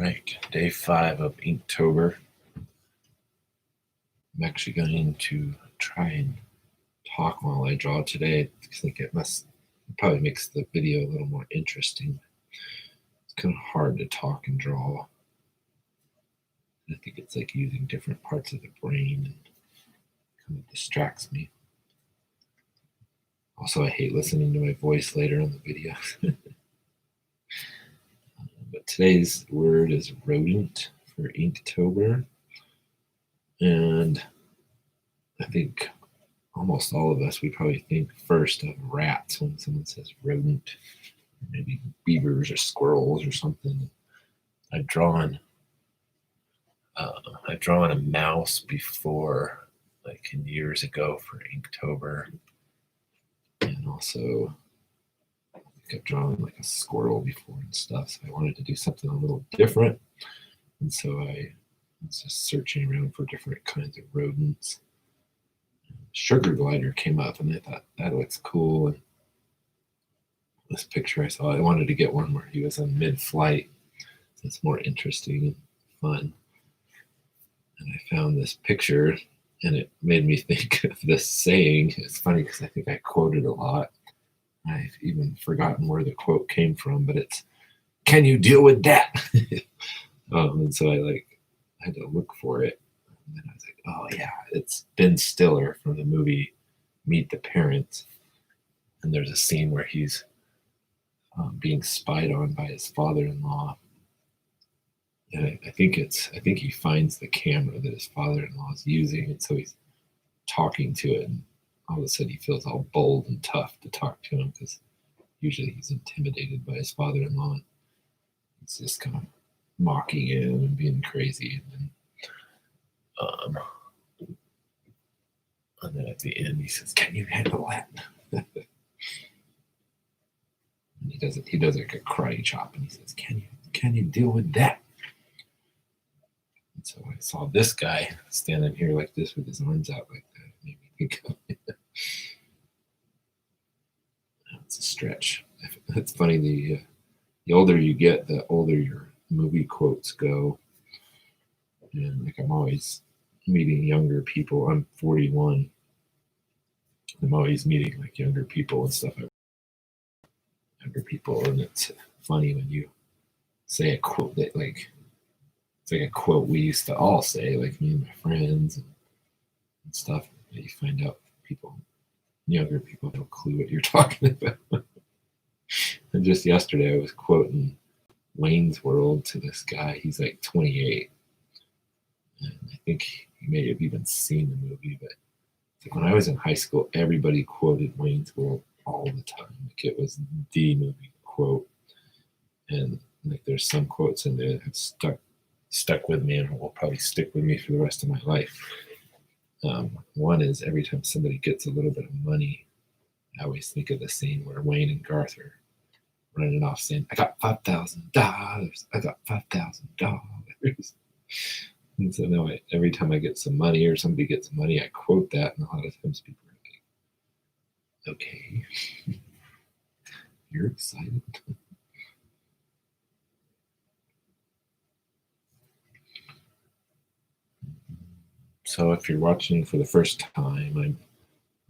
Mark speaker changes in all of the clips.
Speaker 1: Right, day 5 of Inktober. I'm actually going to try and talk while I draw today. I think it probably makes the video a little more interesting. It's kind of hard to talk and draw. I think it's like using different parts of the brain and kind of distracts me. Also, I hate listening to my voice later on the video. But today's word is rodent for Inktober. And I think almost all of us, we probably think first of rats when someone says rodent, maybe beavers or squirrels or something. I've drawn a mouse before, like years ago for Inktober, and also I think I've drawn like a squirrel before and stuff. So I wanted to do something a little different, and so I was just searching around for different kinds of rodents. Sugar glider came up, and I thought that looks cool. And this picture I saw, I wanted to get one where he was in mid-flight. So it's more interesting and fun. And I found this picture, and it made me think of this saying. It's funny because I think I quoted a lot. I've even forgotten where the quote came from, but it's, "Can you deal with that?" And so I had to look for it. And then I was like, oh yeah, it's Ben Stiller from the movie Meet the Parents. And there's a scene where he's being spied on by his father-in-law. And I think he finds the camera that his father-in-law is using, and so he's talking to it, and all of a sudden he feels all bold and tough to talk to him because usually he's intimidated by his father-in-law. He's just kind of mocking him and being crazy, and then at the end he says, "Can you handle that?" And he does like a karate chop, and he says, "Can you deal with that?" And so I saw this guy standing here like this with his arms out like that. It made me think of it. It's a stretch. It's funny, the older you get, the older your movie quotes go. And like I'm always meeting younger people. I'm 41. I'm always meeting like younger people and stuff. Younger people, and it's funny when you say a quote that it's like a quote we used to all say, like me and my friends and stuff. You find out younger people have no clue what you're talking about. And just yesterday I was quoting Wayne's World to this guy. He's like 28. And I think he may have even seen the movie, but like when I was in high school, everybody quoted Wayne's World all the time. Like it was the movie quote. And like there's some quotes in there that have stuck with me and will probably stick with me for the rest of my life. One is, every time somebody gets a little bit of money, I always think of the scene where Wayne and Garth are running off saying, "I got $5,000. I got $5,000. And so now every time I get some money or somebody gets money, I quote that, and a lot of times people are like, "Okay, you're excited." So if you're watching for the first time, my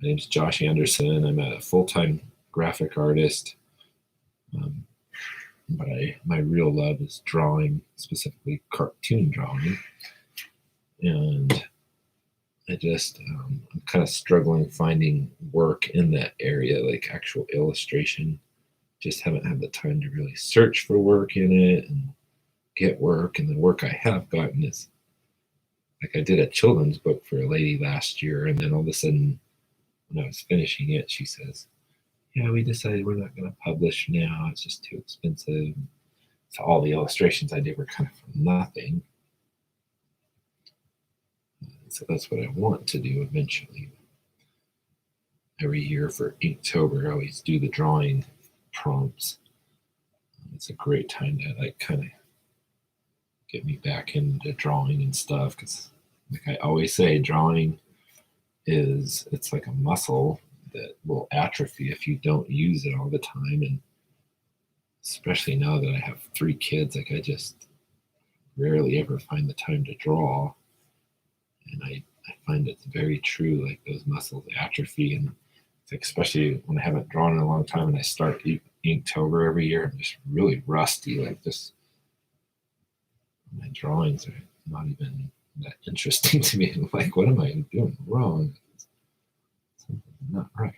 Speaker 1: name's Josh Anderson. I'm a full-time graphic artist, but my real love is drawing, specifically cartoon drawing. And I just I'm kind of struggling finding work in that area, like actual illustration. Just haven't had the time to really search for work in it and get work. And the work I have gotten is, like, I did a children's book for a lady last year, and then all of a sudden when I was finishing it, she says, "Yeah, we decided we're not going to publish now. It's just too expensive." So all the illustrations I did were kind of for nothing. So that's what I want to do eventually. Every year for Inktober, I always do the drawing prompts. It's a great time to like kind of get me back into drawing and stuff, because like I always say, drawing it's like a muscle that will atrophy if you don't use it all the time. And especially now that I have 3 kids, like rarely ever find the time to draw. And I find it's very true, like those muscles atrophy. And it's like, especially when I haven't drawn in a long time and I start Inktober every year, I'm just really rusty. Like just my drawings are not even that interesting to me. I'm like, what am I doing wrong? Something's not right.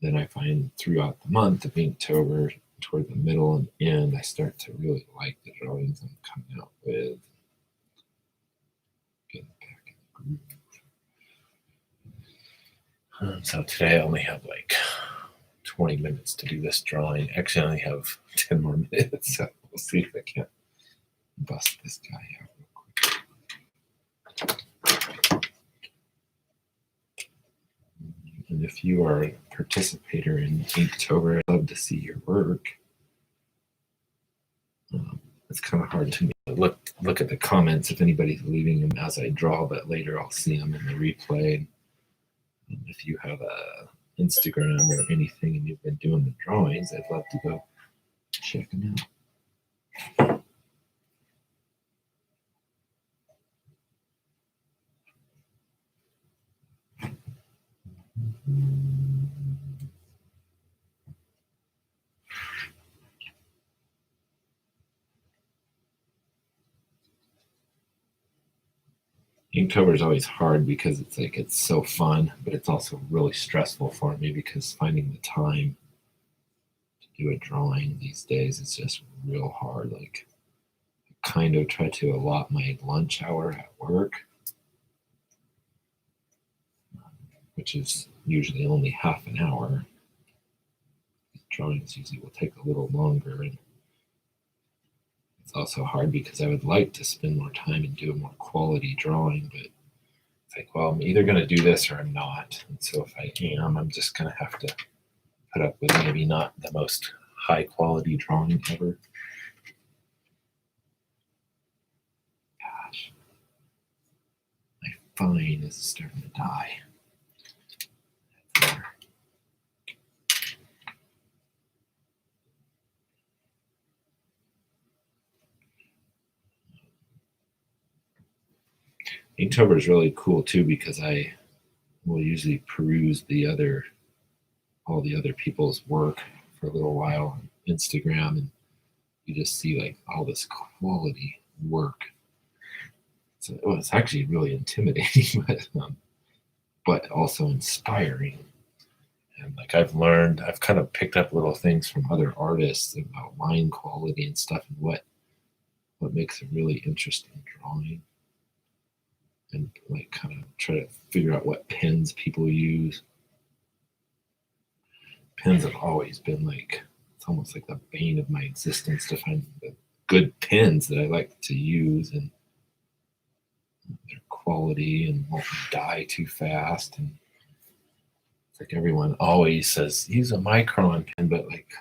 Speaker 1: Then I find throughout the month of Inktober, toward the middle and end, I start to really like the drawings I'm coming out with. Getting back in the groove. So today I only have like 20 minutes to do this drawing. Actually, I only have 10 more minutes, so we'll see if I can't bust this guy out real quick. And if you are a participator in Inktober, I'd love to see your work. It's kind of hard to me to look at the comments if anybody's leaving them as I draw, but later I'll see them in the replay. And if you have a Instagram or anything and you've been doing the drawings, I'd love to go check them out. Inktober is always hard because it's so fun, but it's also really stressful for me because finding the time to do a drawing these days is just real hard. Like I kind of try to allot my lunch hour at work, which is usually only half an hour. Drawings usually will take a little longer, and it's also hard because I would like to spend more time and do a more quality drawing, but it's like, well, I'm either going to do this or I'm not. And so if I am, I'm just going to have to put up with maybe not the most high quality drawing ever. Gosh, my fine is starting to die. Inktober is really cool too because I will usually peruse all the other people's work for a little while on Instagram, and you just see like all this quality work. So it's actually really intimidating, but also inspiring. And like I've kind of picked up little things from other artists about line quality and stuff, and what makes a really interesting drawing. And like kind of try to figure out what pens people use. Pens have always been like, it's almost like the bane of my existence to find the good pens that I like to use and their quality and won't die too fast. And it's like everyone always says, use a micron pen, but like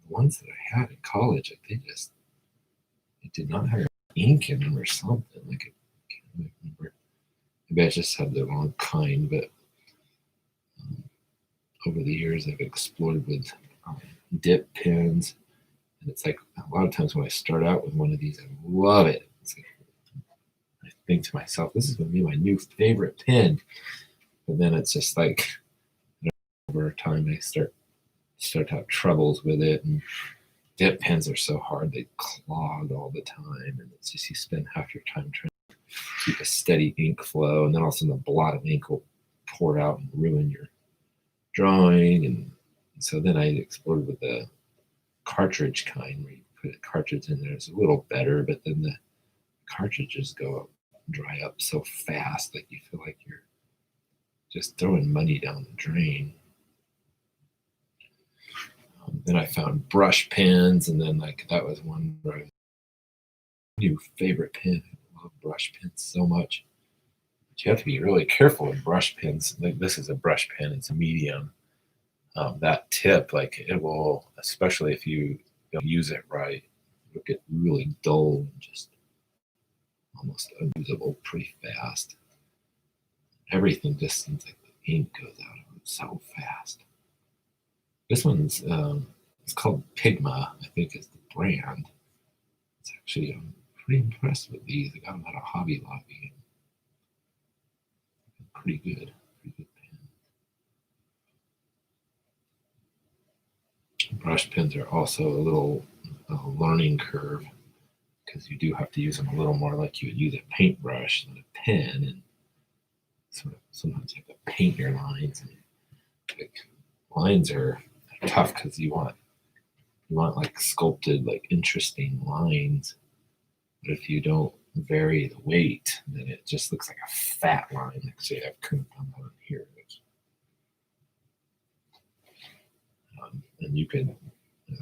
Speaker 1: the ones that I had in college, they did not have ink in them or something. Like I can't remember. Maybe I just had the wrong kind, but over the years I've explored with dip pens, and it's like a lot of times when I start out with one of these, I love it. It's like, I think to myself, this is going to be my new favorite pen, but then it's just like over time I start to have troubles with it, and dip pens are so hard, they clog all the time, and it's just you spend half your time trying to keep a steady ink flow, and then all of a sudden a blot of ink will pour out and ruin your drawing. And so then I explored with the cartridge kind, where you put a cartridge in there. It's a little better, but then the cartridges dry up so fast, like you feel like you're just throwing money down the drain. Then I found brush pens, and then like that was one where I new favorite pen. I love brush pens so much. But you have to be really careful with brush pens. Like this is a brush pen, it's a medium. That tip, like it will, especially if you don't use it right, it'll get really dull and just almost unusable pretty fast. Everything just seems like the ink goes out of it so fast. This one's it's called Pigma, I think is the brand. It's actually pretty impressed with these. I got them at a Hobby Lobby. Pretty good. Pretty good pen. Brush pens are also a little learning curve because you do have to use them a little more like you would use a paintbrush than a pen, and sort of sometimes you have to paint your lines. And like, lines are tough because you want like sculpted, like interesting lines. But if you don't vary the weight, then it just looks like a fat line. Like say I've done that on here. And you could,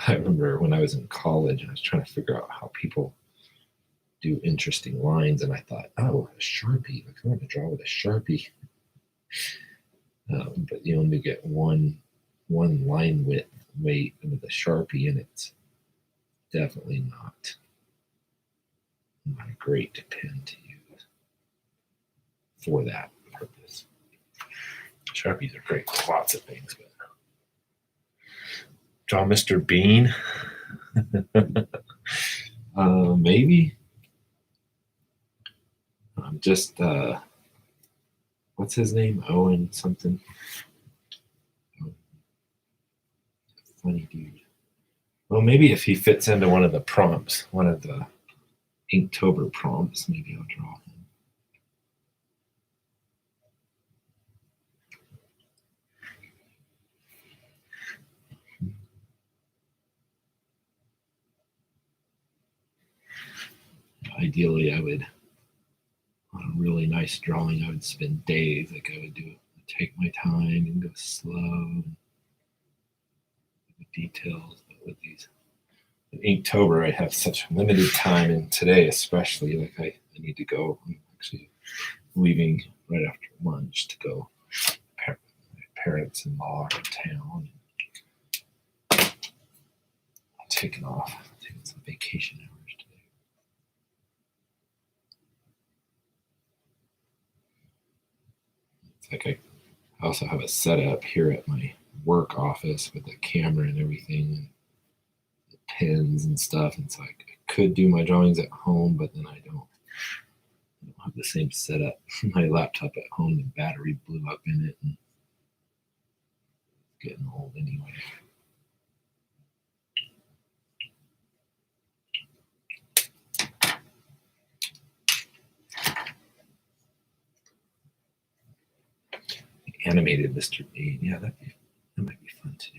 Speaker 1: I remember when I was in college, I was trying to figure out how people do interesting lines, and I thought, oh, a Sharpie. Like, I'm going to draw with a Sharpie. But you only get one line width weight with a Sharpie, and it's definitely not a great pen to use for that purpose. Sharpies are great for lots of things, but draw Mr. Bean. Maybe. Just what's his name? Owen something. Funny dude. Well, maybe if he fits into one of the prompts, one of the Inktober prompts, maybe I'll draw him. Ideally, I would, on a really nice drawing, I would spend days. Like I would take my time and go slow. The details, but with these Inktober, I have such limited time, and today especially, like I need to go. I'm actually leaving right after lunch to go. My parents-in-law are in town. I'm taking some vacation hours today. It's like I also have a setup here at my work office with a camera and everything, and pens and stuff. And it's like I could do my drawings at home, but then I don't have the same setup. My laptop at home, the battery blew up in it, and it's getting old anyway. Animated Mr. Bean, yeah, that might be fun to do.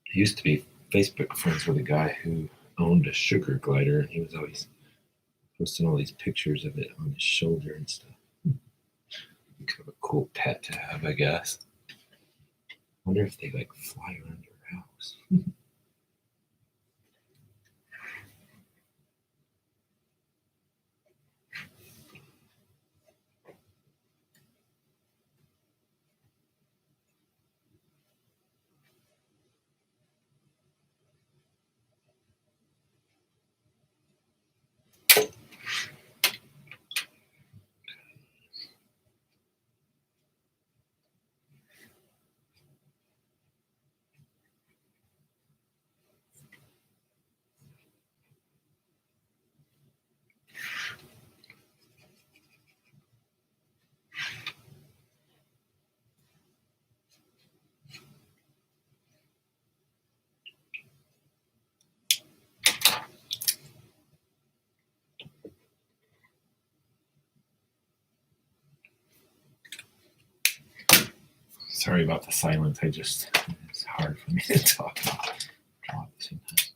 Speaker 1: I used to be Facebook friends with a guy who owned a sugar glider, and he was always posting all these pictures of it on his shoulder and stuff. Kind of a cool pet to have, I guess. Wonder if they like fly around your house. Sorry about the silence. It's hard for me to talk about draw at the same time.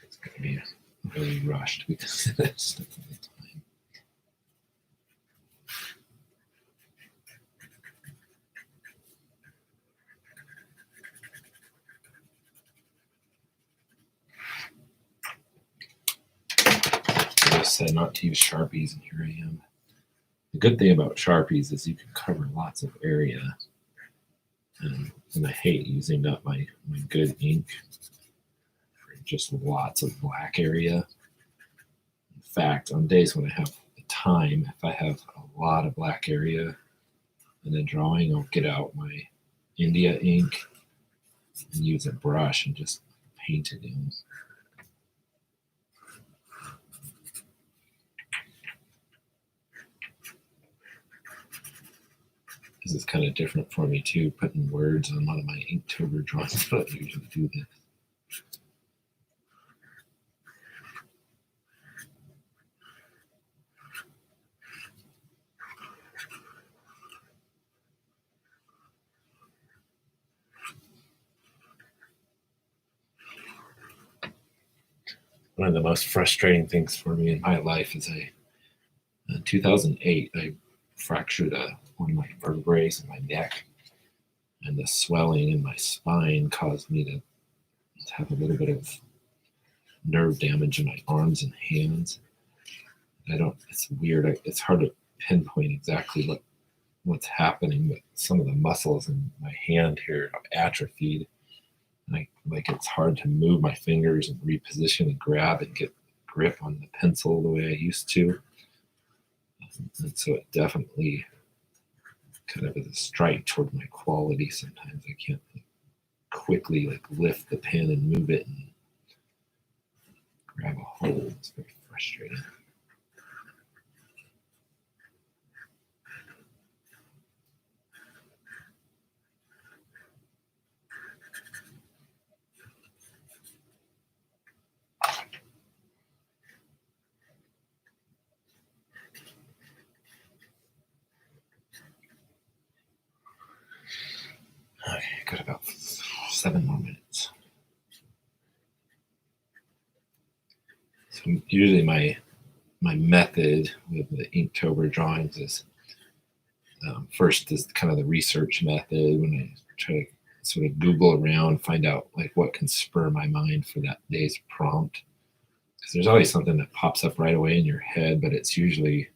Speaker 1: It's going to be really rushed because of this. always said not to use Sharpies, and here I am. The good thing about Sharpies is you can cover lots of area. And I hate using up my good ink for just lots of black area. In fact, on days when I have the time, if I have a lot of black area in a drawing, I'll get out my India ink and use a brush and just paint it in. This is kind of different for me too, putting words on one of my Inktober drawings. I don't usually do this. One of the most frustrating things for me in my life is in 2008, I fractured one of my vertebrae in my neck, and the swelling in my spine caused me to have a little bit of nerve damage in my arms and hands. It's weird. It's hard to pinpoint exactly what's happening, but some of the muscles in my hand here are atrophied. And it's hard to move my fingers and reposition and grab and get grip on the pencil the way I used to. And so it definitely kind of is a strike toward my quality. Sometimes I can't quickly lift the pen and move it and grab a hold. It's very frustrating. Okay, got about 7 more minutes. So usually my method with the Inktober drawings is first is kind of the research method, when I try to sort of Google around, find out what can spur my mind for that day's prompt. Because there's always something that pops up right away in your head, but it's usually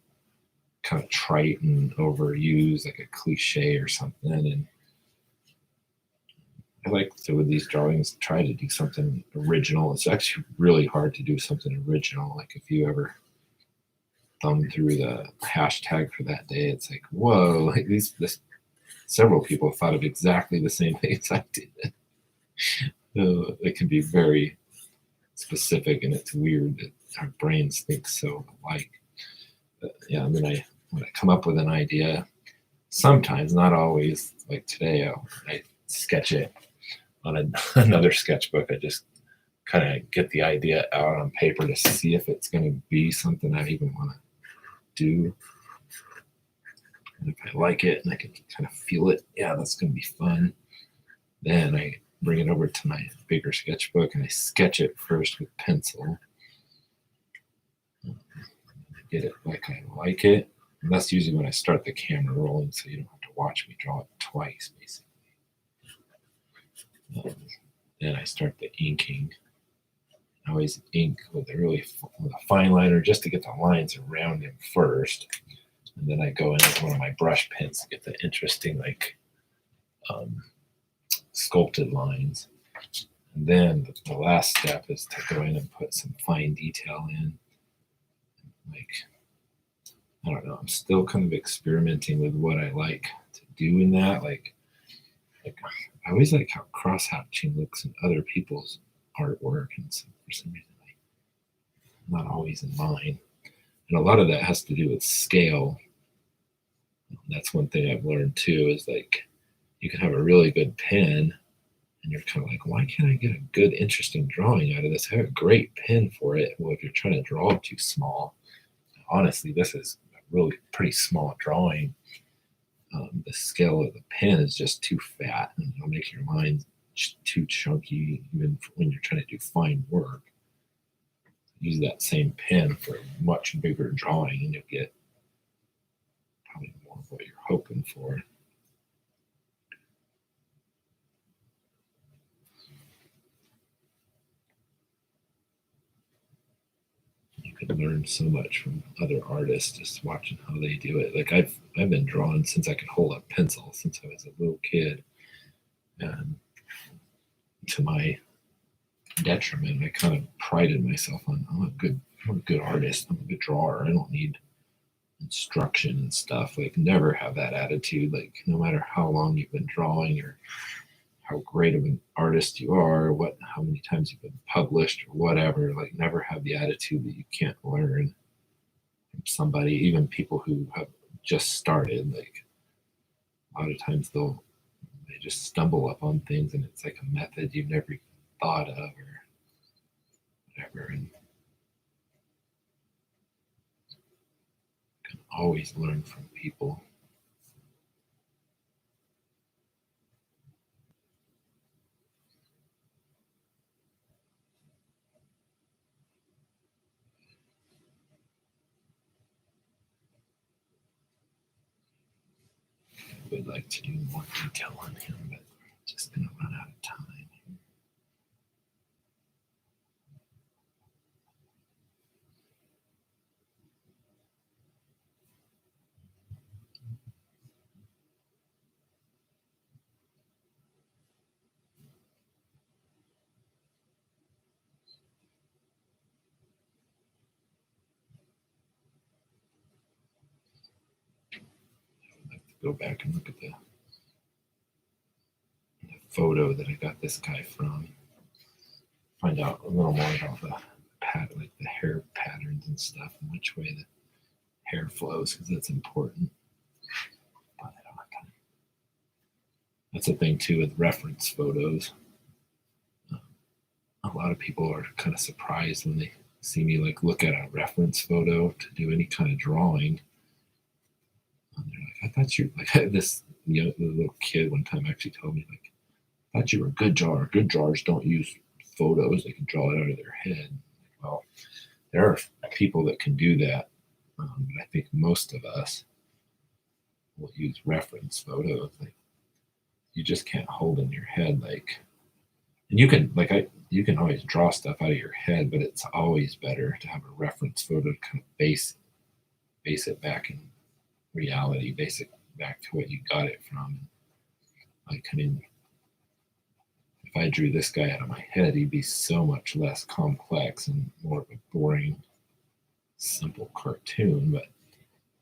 Speaker 1: kind of trite and overused, like a cliche or something. And I like to, with these drawings, try to do something original. It's actually really hard to do something original. Like if you ever thumb through the hashtag for that day, it's like, whoa, several people thought of exactly the same things I did. It can be very specific, and it's weird that our brains think so alike. But yeah, when I come up with an idea, sometimes, not always, like today, I sketch it on another sketchbook. I just kind of get the idea out on paper to see if it's going to be something I even want to do. And if I like it and I can kind of feel it, yeah, that's going to be fun. Then I bring it over to my bigger sketchbook and I sketch it first with pencil. I get it like I like it. And that's usually when I start the camera rolling, so you don't have to watch me draw it twice, basically. Then I start the inking. I always ink with a fine liner just to get the lines around him first. And then I go in with one of my brush pens to get the interesting, sculpted lines. And then the last step is to go in and put some fine detail in. I don't know, I'm still kind of experimenting with what I like to do in that. I always like how cross-hatching looks in other people's artwork, and so for some reason I'm not always in mine. And a lot of that has to do with scale. That's one thing I've learned too, is you can have a really good pen and you're kind of like, why can't I get a good, interesting drawing out of this? I have a great pen for it. Well, if you're trying to draw too small, honestly, this is a really pretty small drawing. The scale of the pen is just too fat, and it'll make your mind too chunky, even when you're trying to do fine work. Use that same pen for a much bigger drawing, and you'll get probably more of what you're hoping for. You could learn so much from other artists just watching how they do it. Like I've been drawing since I could hold a pencil since I was a little kid, and to my detriment, I kind of prided myself on I'm a good artist, I'm a good drawer. I don't need instruction and stuff. Like never have that attitude. Like no matter how long you've been drawing or how great of an artist you are, how many times you've been published or whatever, like never have the attitude that you can't learn from somebody, even people who have just started. Like a lot of times they just stumble upon things and it's like a method you've never thought of or whatever, and can always learn from people. I would like to do more detail on him, but just gonna run out of time. I'd like to go back and look at the photo that I got this guy from. Find out a little more about the like the hair patterns and stuff, and which way the hair flows, because that's important. But that's the thing too with reference photos. A lot of people are kind of surprised when they see me like look at a reference photo to do any kind of drawing. And they're like, I thought you like this little kid one time actually told me like, I thought you were a good drawer. Good drawers don't use photos; they can draw it out of their head. Well, there are people that can do that, but I think most of us will use reference photos. Like you just can't hold in your head like, and you can always draw stuff out of your head, but it's always better to have a reference photo to kind of base it back in reality, base it back to what you got it from. Like I mean, if I drew this guy out of my head, he'd be so much less complex and more of a boring, simple cartoon. But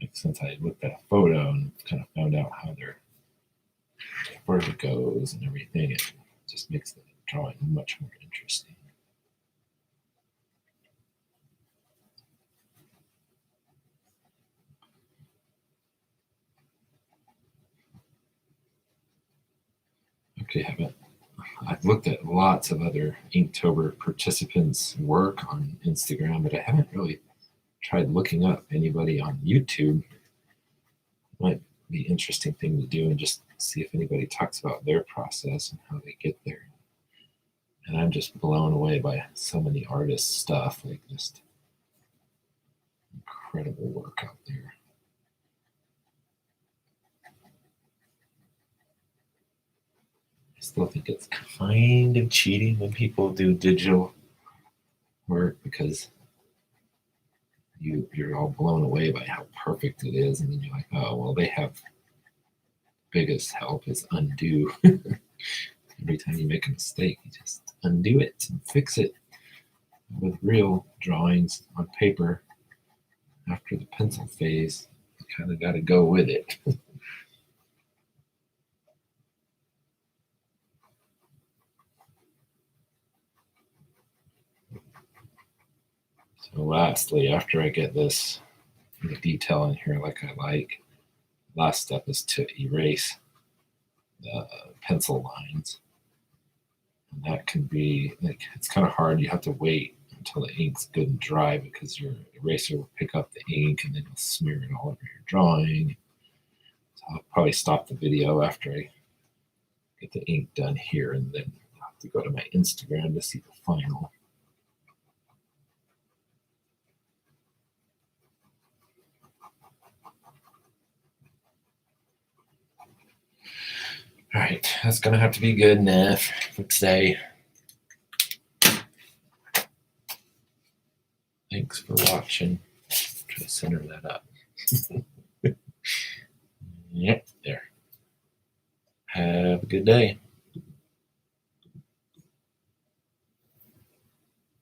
Speaker 1: like since I looked at a photo and kind of found out how their verticos and everything, it just makes the drawing much more interesting. Okay, I've looked at lots of other Inktober participants' work on Instagram, but I haven't really tried looking up anybody on YouTube. Might be an interesting thing to do and just see if anybody talks about their process and how they get there. And I'm just blown away by so many artists' stuff, like just incredible work out there. I still think it's kind of cheating when people do digital work because you're all blown away by how perfect it is, and then you're like, oh well, they have biggest help is undo. Every time you make a mistake, you just undo it and fix it. With real drawings on paper, after the pencil phase, you kind of got to go with it. So lastly, after I get the detail in here like I like, last step is to erase the pencil lines. And that can be like, it's kind of hard. You have to wait until the ink's good and dry because your eraser will pick up the ink and then you'll smear it all over your drawing. So I'll probably stop the video after I get the ink done here, and then I'll have to go to my Instagram to see the final. All right, that's gonna have to be good enough for today. Thanks for watching. Try to center that up. Yep, there. Have a good day.